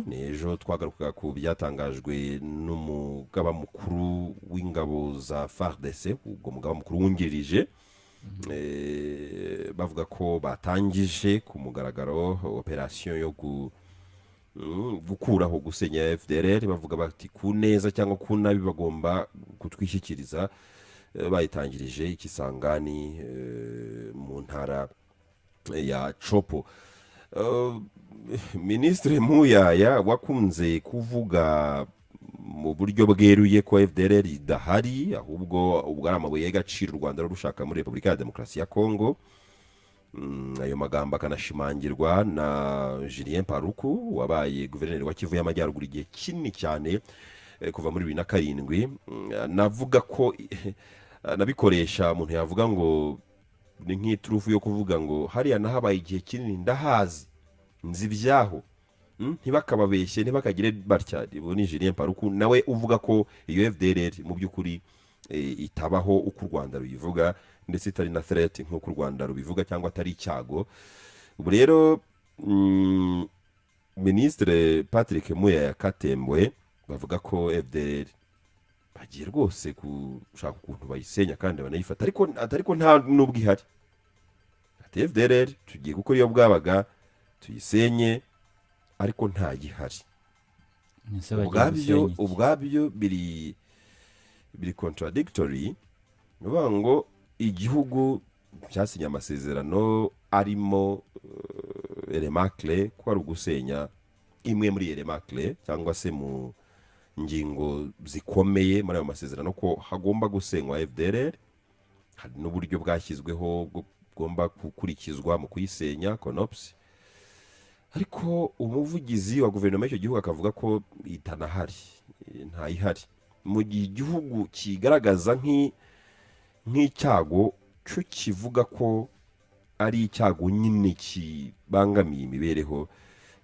nejo twagarukaga ku byatangajwe n'umugaba mukuru w'ingabo za FARDC, ubwo mugaba mukuru wungirije, bavuga ko batangije ku mugaragaro operasiyo yo gukuraho gusenya FDLR. bavuga bati ku neza cyangwa ku nabi bagomba kutwishyikiriza. Bayitangirije Ikisangani mu ntara ya Chopo. Minisitiri Muyaya wakunze kuvuga mu buryo bweruye ko FDLR idahari, ahubwo ubwo ari amabuye y'agaciro u Rwanda rushaka muri Repubulika ya Demokarasi ya Kongo. Ayo magambo akanashimangirwa na Julien Paruku wabaye guverineri wa Kivu y'Amajyaruguru igihe kinini cyane kuva muri 2007. Navuga ko nabikoresha umuntu yavuga ngo ni nk'iturufu yo kuvuga ngo hariya nahabaye igihe kinini ndahazi nzi ibyaho, ntibakababeshye ntibakagire batya. Ni Julien Paruku nawe uvuga ko iyo FDLR mu by'ukuri itabaho uko u Rwanda ruyivuga, ndetse itari na threat nk'uko u Rwanda rubivuga cyangwa atari icyago. Ubu rero Minisitiri Patrick Muyaya Katembwe bavuga ko FDLR bagiye rwose gushaka ukuntu bayisenya kandi banayifata, ariko nta nubwo ihari. Ati FDLR tugiye gukora iyo bwabaga tuyisenye, ariko nta gihari. Ubwabyo biri contradictory. Nuvuga ngo igihugu cyasinye amasezerano arimo Elemakle ko ari ugusenya imwe muri Elemakle cyangwa se mu ngingo zikomeye muri ayo masezerano ko hagomba gusenywa FDLR. Hari n'uburyo bwashyizweho bugomba gukurikizwa mu kuyisenya CONOPS, ariko umuvugizi wa guverinoma y'icyo gihugu akavuga ko itanahari, ntayihari. Mu gihe igihugu kigaragaza nk'icyago cyo kivuga ko ari icyago nyine kibangamiye imibereho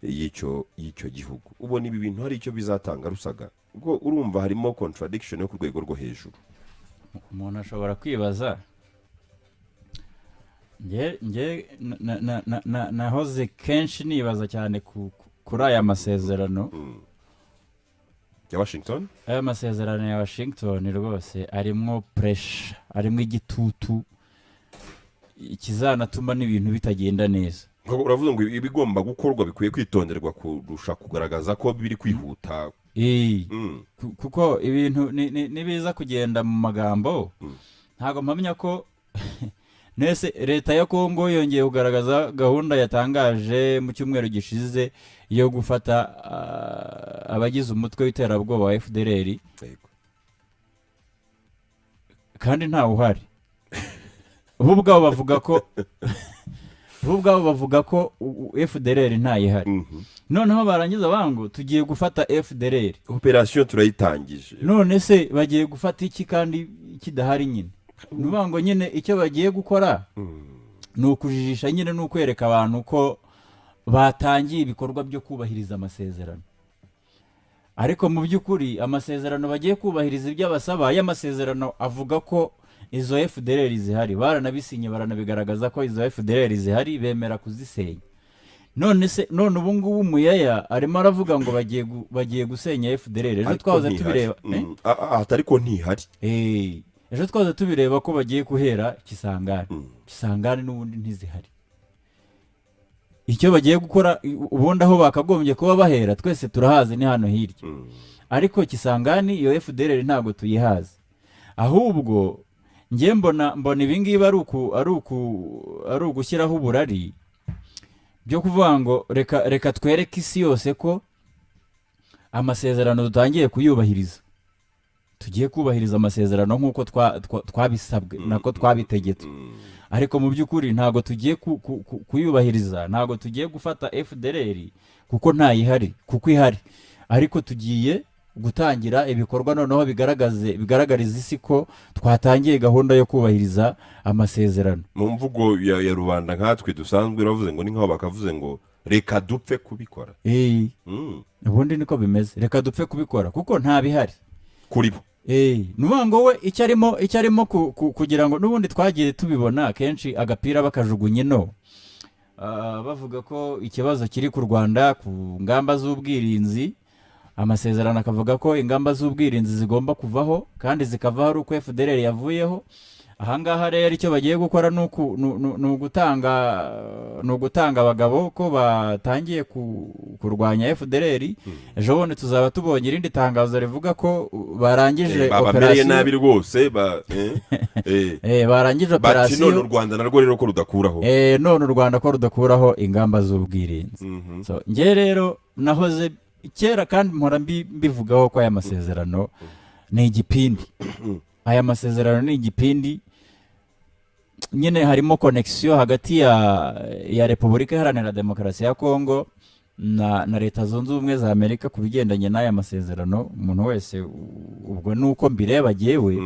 y'icyo gihugu. Ubona ibi bintu hari icyo bizatanga Rusaga? Ubwo urumva harimo contradiction yo ku rwego rwo hejuru. Umuntu ashobora kwibaza, nahoze kenshi nibaza cyane kuri aya masezerano ya Washington. Aya masezerano ya Washington rwose arimo pressure, arimo igitutu ikizanatuma n'ibintu bitagenda neza. Uravuga ngo ibigomba gukorwa bikwiye kwitonderwa kurusha kugaragaza ko biri kwihuta. Kuko ibintu nibiza kugenda mu magambo, ntago mpamya ko nese leta ya Kongo yongeye kugaragaza gahunda yatangaje mu cyumweru gishize yo gufata abagize umutwe w'iterabwoba wa FDLR, kandi ntawe uhari. Ubwo bavuga ko FDLR ntayihari. Noneho barangiza bango tugiye gufata FDLR, operation turayitangije. None se bagiye gufata iki kandi kidahari nyine? Nubango nyine icyo bagiye gukora ni ukujijisha nyine, ni ukwereka abantu ko batangiye ibikorwa byo kubahiriza amasezerano. Ariko mu by'ukuri amasezerano bagiye kubahiriza ibyo basaba, y'amasezerano avuga ko izo FDLR zihari, baranabisinye baranabigaragaza ko izo FDLR zihari, bemera kuzisenya. None ubu ngubu Muyaya arimo aravuga ngo bagiye gusenya FDLR. Ejo twahoze tubireba ariko ntihari. Ejo twahoze tubireba ko bagiye guhera Kisangani n'ubundi ntizihari. Icyo bagiye gukora ubundi aho bakagombye kuba bahera twese turahazi ni hano hirya, ariko Kisangani iyo FDLR ntago tuyihazi. Ahubwo ngiye mbona ibingibi ari ugushyiraho uburari byo kuvuga ngo reka twereke isi yose ko amasezerano dutangiye kuyubahiriza, tugiye kubahiriza amasezerano nk'uko twabisabwe nako twabitegetse. Ariko mu by'ukuri ntago tugiye kuyubahiriza, ntago tugiye gufata FDLR kuko ntayihari, kuko ihari, ariko tugiye gutangira ibikorwa noneho bigaragariza isi ko twatangiye gahunda yo kubahiriza amasezerano. Mu mvugo ya rubanda nkatwe dusanzwe uravuze ngo ni nkaho bakavuze ngo reka dupfe kubikora. Ubundi niko bimeze, reka dupfe kubikora kuko nta bihari kuri bo. Nuvuga ngo we icyo arimo kugira ngo n'ubundi twagiye tubibona kenshi agapira bakajugunye no bavuga ko ikibazo kiri ku Rwanda ku ngamba z'ubwirinzi, amasezerano akavuga ko ingamba z'ubwirinzi zigomba kuvaho kandi zikavaho ari uko FDLR yavuyeho. Ahangaha rero icyo bagiye gukora ni ugutanga abagabo ko batangiye kurwanya FDLR. Ejo bundi tuzaba tubonye irindi tangazo rivuga ko barangije bamereye nabi rwose barangije bati none u operasiyo. Rwanda narwo rero ko rudakuraho None u Rwanda ko rudakuraho ingamba z'ubwirinzi. So njye rero nahoze kera kandi mpora mbivugaho ko aya masezerano ni igipindi. Aya masezerano ni igipindi, nyine harimo connection hagati ya Repubulika Iharanira Demokarasi ya Kongo na Leta Zunze Ubumwe za Amerika ku bigendanye n'aya masezerano. Umuntu wese ubwo nuko mbireba jyewe,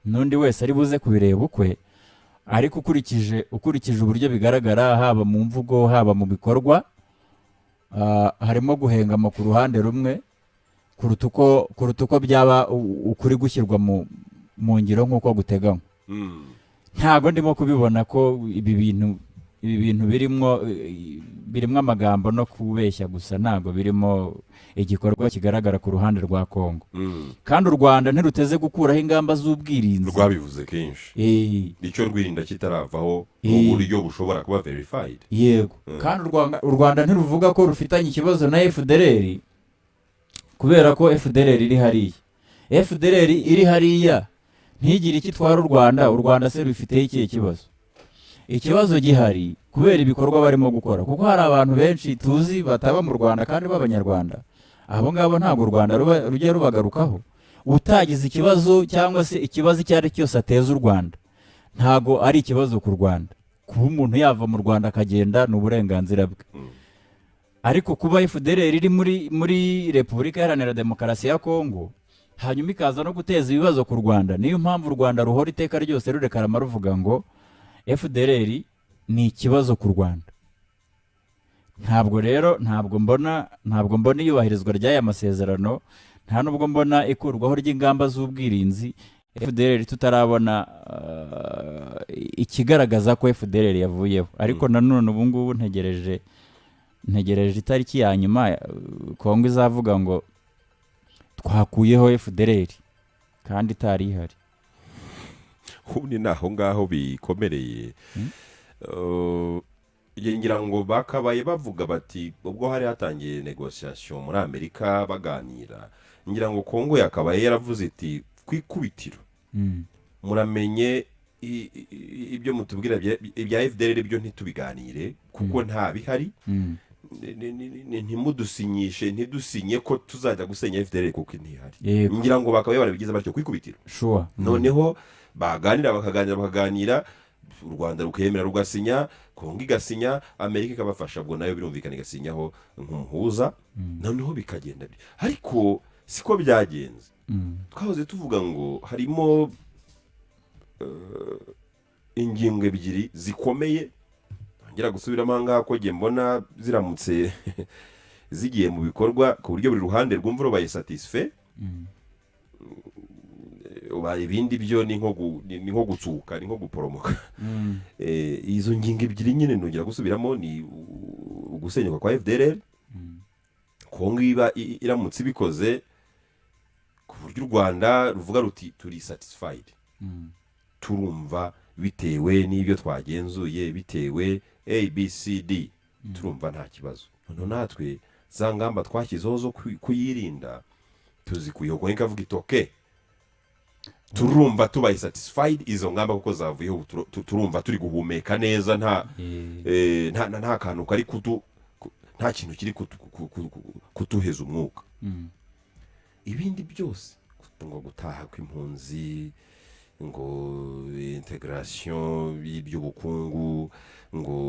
n'undi wese ari buze kubireba ukwe, ariko ukurikije uburyo bigaragara haba mu mvugo haba mu bikorwa, harimo guhengama ku ruhande rumwe kuruta uko byaba ukuri gushyirwa mu ngiro nk'uko guteganywa. Ntabwo ndimo kubibona ko ibi bintu birimo amagambo no kubeshya gusa, ntabwo birimo igikorwa kigaragara ku ruhande rwa Kongo. Kandi u Rwanda ntiruteze gukuraho ingamba z'ubwirinzi, rwabivuze kenshi icyo rwirinda kitaravaho mu buryo bushobora kuba verified. Yego. Kandi u Rwanda ntiruvuga ko rufitanye ikibazo na FDLR kubera ko FDLR iri hariya. FDLR iri hariya ntigire icyo itwara u Rwanda se rufiteho ikihe kibazo? Ikibazo gihari kubera ibikorwa barimo gukora, kuko hari abantu benshi tuzi bataba mu Rwanda kandi b'Abanyarwanda. Abo ngabo ntabwo u Rwanda rujya rubagarukaho. Utagize ikibazo cyangwa se ikibazo icyo ari cyose ateza u Rwanda, ntabwo ari ikibazo ku Rwanda. Kuba umuntu yava mu Rwanda akagenda ni uburenganzira bwe. Ariko kuba FDLR iri muri Repubulika Iharanira Demokarasi ya Kongo hanyuma ikaza no guteza ibibazo ku Rwanda, niyo mpamvu u Rwanda ruhora iteka ryose rurekarama ruvuga ngo FDLR ni ikibazo ku Rwanda. Ntabwo mbona iyubahirizwa ry'aya masezerano, nta nubwo mbona ikurwaho ry'ingamba z'ubwirinzi FDLR tutarabona ikigaragaza ko FDLR yavuyeho. Ariko nanone ubu ngubu ntegereje itariki ya nyuma Kongo izavuga ngo twakuyeho FDLR kandi itari ihari. Ubundi naho ngaho bikomereye. Ngira ngo bakabaye bavuga bati ubwo hari hatangiye negociation muri Amerika baganira, ngira ngo Kongo yakabaye yaravuze iti kwikubitiro muramenye ibyo mutubwira ibya FDLR byo ntitubiganire kuko nta bihari. Ntimudusinyishe ntidusinye ko tuzajya gusenya FDLR kuko ntihari. Ngira ngo bakabaye barabigize batyo kwikubitiro. Noneho bakaganira u Rwanda rukemera rugasinya, Kongo igasinya, Amerika ikabafasha, ubwo nayo birumvikana igasinyaho nk'umuhuza, noneho bikagenda. Ariko siko byagenze. Twahoze tuvuga ngo harimo ingingo ebyiri zikomeye, ngira gusubiramo ahangaha ko ngiye mbona ziramutse zigiye mu bikorwa ku buryo buri ruhande rwumva rubaye satisfait, ibindi byo ni nko gutsuka, ni nko guporomoka. Izo ngingo ebyiri nyine nongera gusubiramo ni ugusenyuka kwa FDLR. Kongo iramutse ibikoze ku buryo u Rwanda ruvuga ruti turi satisfied, turumva bitewe n'ibyo twagenzuye, bitewe ABCD, turumva nta kibazo. Noneho natwe za ngamba twashyizeho zo kuyirinda tuzikuyeho. Kongo ikavuga iti okay, turumva tubaye satisfied izo ngamba kuko zavuyeho, turumva turi guhumeka neza, nta kantu kari nta kintu kiri kutuheza umwuka. Ibindi byose ngo gutaha kw'impunzi, ngo integration y'ubukungu, ngo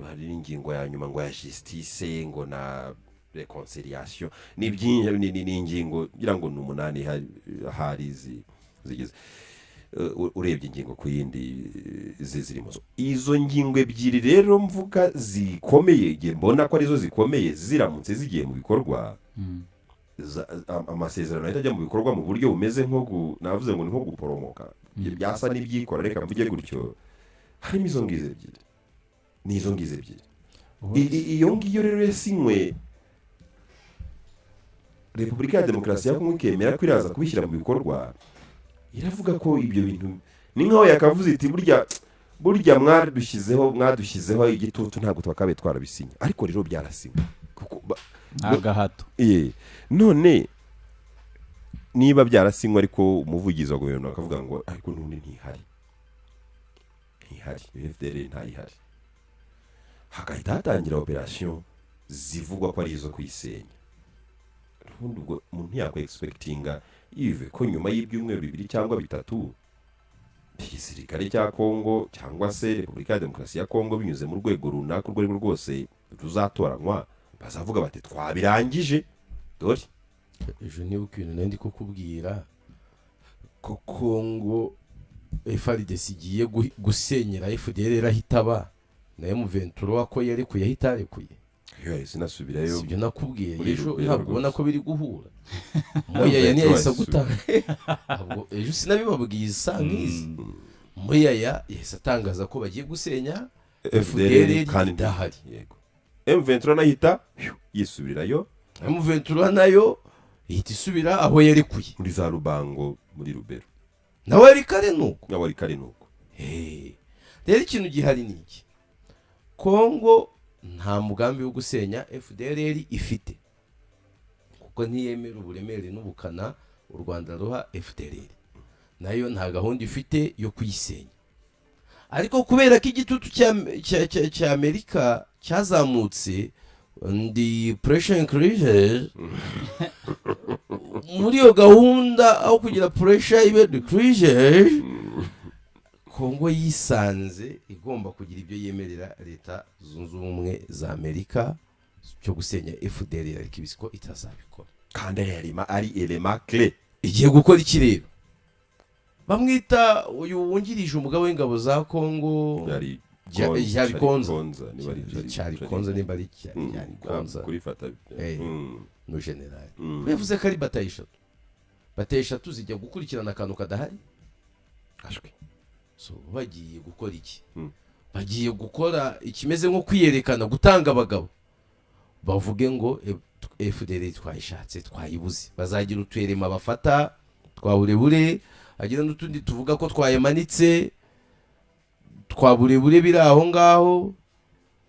hari ingingo ya nyuma ngo ya justice, ngo na reconciliation, ni ingingo ngira ngo ni 8 hari zigeze. Urebye ingingo ku yindi zirimo izo ngingo ebyiri rero mvuga zikomeye, igihe mbona ko arizo zikomeye, ziramutse zigiye mu bikorwa, amasezerano ahita ajya mu bikorwa mu buryo bumeze navuze ngo ni nko guporomoka, byasa n'ibyikora, reka mvuge gutyo. Harimo izo ngizo ebyiri, n'izo ngizo ebyiri. Iyo ngiyo rero yasinywe Repubulika ya Demokarasi ya Kongo ikemera ko iraza kubishyira mu bikorwa, iravuga ko ibyo bintu ni nkaho yakavuze iti burya mwadushyizeho igitutu ntabwo twakabaye twarabisinya, ariko rero byarasinywe agahato. None niba byarasinywe ariko umuvugizi wa guverinoma akavuga ngo ariko n'undi ntihari FDL ntayihari, hagahita hatangira operasiyo zivugwa ko ari izo kuyisenya. Ubundi ubwo umuntu yakwa expectinga yive ko nyuma y'ibyumweru 2 cyangwa 3 igisirikare cya Kongo cyangwa se Repubulika ya Demokarasi ya Kongo binyuze mu rwego runaka, urwo rwego rwose ruzatoranywa, bazavuga bati twabirangije. Dore ejo nibuka ibintu nandi kukubwira ko Kongo FARDC igiye gusenyera FDL irahitaba na M23 ko yari kuyahita arekuye. Sinasubirayo ibyo nakubwiye ejo, ntabwo ubona ko biri guhura Moyaya ntiyahise gutanga ntabwo ejo sinabibabwiye isa nk'izi. Moyaya yahise atangaza ko bagiye gusenya FDL kandi idahari. Yego, M23 nahita yisubirayo, M23 nayo ihita isubira aho yarekuye muri za Rubango muri Rubero, nawe ari kare nuko rero ikintu gihari ni iki: Kongo nta mugambi wo gusenya FDLR ifite, kuko ntiyemera uburemere n'ubukana u Rwanda ruha FDLR, nayo nta gahunda ifite yo kuyisenya. Ariko kubera ko igitutu cya Amerika cyazamutse, ndi pressure increases muri iyo gahunda, aho kugira pressure ibe decreases, Kongo yisanze igomba kugira ibyo yemerera leta zunze ubumwe za Amerika cyo gusenya FDL, ariko ibisiko itazabikora kandi ari elema clé. Igiye gukora iki rero? Bamwita uyu wungirije umugabo w'ingabo za Kongo Yari Konza nimba ari Yari Konza kuri fata no general bivuze ko ari bataye eshatu zijya gukurikirana akantu kadahari. ashwe so bagiye gukora iki? Bagiye gukora ikimeze nko kwiyerekana, gutanga abagabo bavuge ngo FDL twayishatse twayibuze, bazagira utwerema bafata twaburebure, agira n'utundi tuvuga ko twayemanitse twaburebure biri aho ngaho,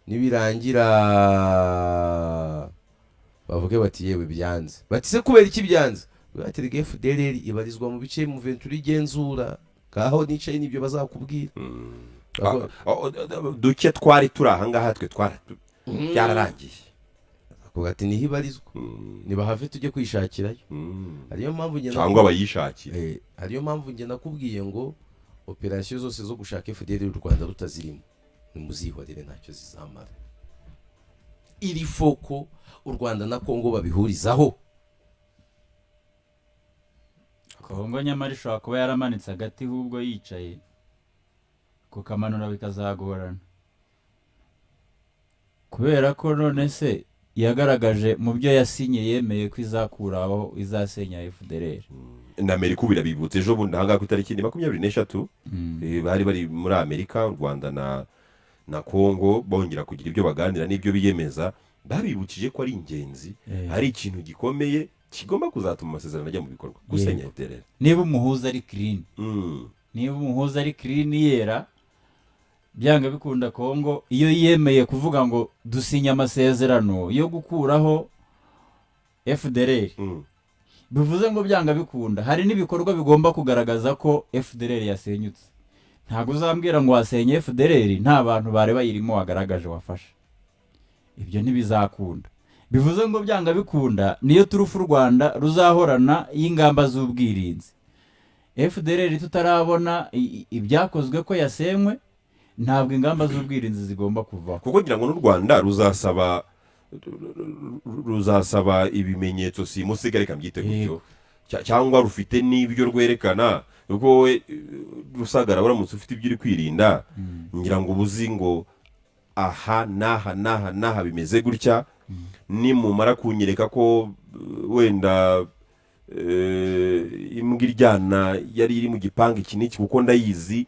nibirangira bavuge bati yewe byanze. Bati se kubera iki byanze? Baterega FDL ibarizwa mu bice mu Ventura igenzura, kaho nicaye nibyo bazakubwira. Duke twari turi aha ngaha twe byararangiye. Kuko ati niho ibarizwa, nibahave tujye kwishakirayo. Ariyo mpamvu ngena cyangwa bayishakira. Ariyo mpamvu ngena nakubwiye ngo operasiyo zose zo gushaka FDL y'u Rwanda rutazirimo nimuzihorere, ntacyo zizamara. Iri foko u Rwanda na Kongo babihurizaho. Kongo nyamara ishobora kuba yaramanitse agati ahubwo yicaye kukamanura bikazagorana, kubera ko none se yagaragaje mu byo yasinye yemeye ko izakuraho izasenya FDL. Na Amerika birabibutse ejo bundi hanga ku itariki 23 bari muri Amerika, u Rwanda na Kongo bongera kugira ibyo baganira n'ibyo biyemeza, babibukije ko ari ingenzi, hari ikintu gikomeye kigomba kuzatuma amasezerano ajya mu bikorwa, gusenya FDL. Niba umuhuza ari clean, niba umuhuza ari clean yera, byanga bikunda Kongo iyo yemeye kuvuga ngo dusinya amasezerano yo gukuraho FDL, bivuze ngo byanga bikunda hari n'ibikorwa bigomba kugaragaza ko FDL yasenyutse. Ntago uzambwira ngo wasenye FDL nta bantu bare bayirimo wagaragaje wafasha, ibyo ntibizakunda. Bivuze ngo byanga bikunda niyo turufu Rwanda ruzahorana y'ingamba z'ubwirinzi. FDL tutarabona ibyakozwe ko yasenywe, ntabwo ingamba z'ubwirinzi zigomba kuva, kuko ngira ngo n'u Rwanda ruzasaba ibimenyetso simusigare kambyite gutyo, cyangwa rufite n'ibyo rwerekana, kuko we rusagara baramutse ufite ibyo uri kwirinda, ngira ngo ubuzi ngo aha naha bimeze gutya, nimumara kunyereka ko wenda imbwa iryana yari iri mu gipanga iki n'iki kuko ndayizi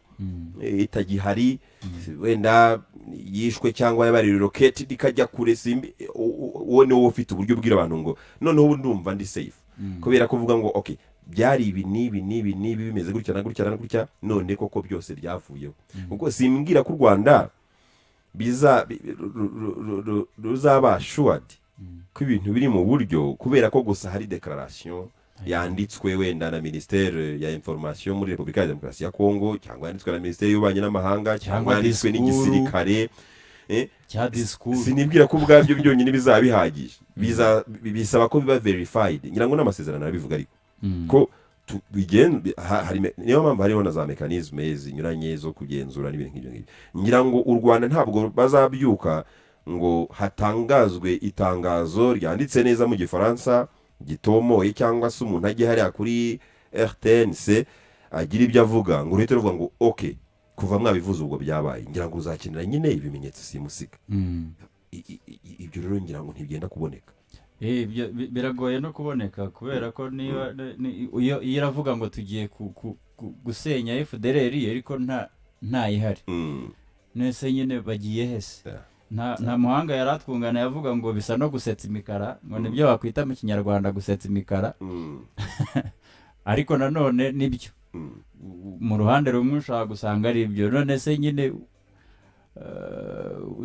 itagihari, wenda yishwe cyangwa yabari roketi ikajya kure simbi uwo niwo ufite uburyo bwira abantu ngo noneho ubu ndumva ndi safe kubera kuvuga ngo okay byari ibi nibi bimeze gutya na gutya na gutya none koko byose byavuyeho ubwo simbwira ko u Rwanda ruzaba assured ko ibintu biri mu buryo kubera ko gusa hari declaration yanditswe wenda na ministere ya information muri Republika ya Demokarasi ya Kongo cyangwa yanditswe na ministere y'ububanyi n'amahanga cyangwa yanditswe n'igisirikare cya discours sinibwira ko ubwabyo byonyine bizaba bihagije bisaba ko biba verified ngira ngo n'amasezerano arabivuga ariko ko niyo mpamvu hariho na za mekanisme zinyuranye zo kugenzura n'ibintu nk'ibyo ngibyo ngira ngo u Rwanda ntabwo bazabyuka ngo hatangazwe itangazo ryanditse neza mu gifaransa gitomoye cyangwa se umuntu ajye hariya kuri RTNC agira ibyo avuga ngo uhite uvuga ngo okay kuva mwabivuze ubwo byabaye ngira ngo uzakenera nyine ibimenyetso simusiga ibyo rero ngira ngo ntibigenda kuboneka biragoye no kuboneka kubera ko niba iyo iravuga ngo tugiye gusenya FDLR ariko nta ihari nese nyine bagiye hese nta muhanga yaratwungana yavuga ngo bisa no gusetsa imikara ngo nibyo wakwita mu kinyarwanda gusetsa imikara ariko nanone nibyo mu ruhande rumwe ushaka gusanga ari ibyo none se nyine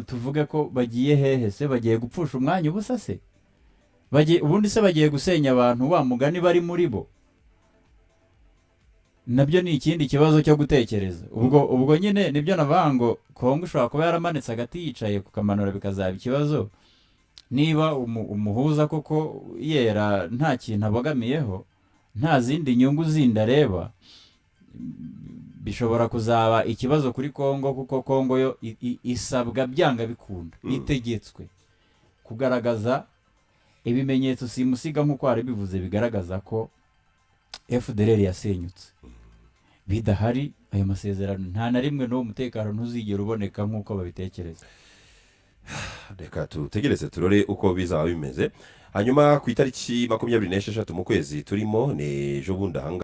tuvuge ko bagiye hehe se bagiye gupfusha umwanya ubusa se ubundi se bagiye gusenya abantu wa mugani bari muri bo nabyo ni ikindi kibazo cyo gutekereza ubwo nyine nibyo navuga ngo Kongo ushobora kuba yaramanitse agati yicaye kukamanura bikazaba ikibazo niba umuhuza koko yera nta kintu abogamiyeho nta zindi nyungu zindi areba bishobora kuzaba ikibazo kuri Kongo kuko Kongo yo isabwa byanga bikunda itegetswe kugaragaza ibimenyetso simusiga nk'uko hari bivuze bigaragaza ko FDLR yasenyutse bidahari ayo masezerano nta na rimwe n'uwo mutekano ntuzigera uboneka nk'uko babitekereza reka tutegereze turore uko bizaba bimeze hanyuma ku itariki 26 mu kwezi turimo ne ejo bundi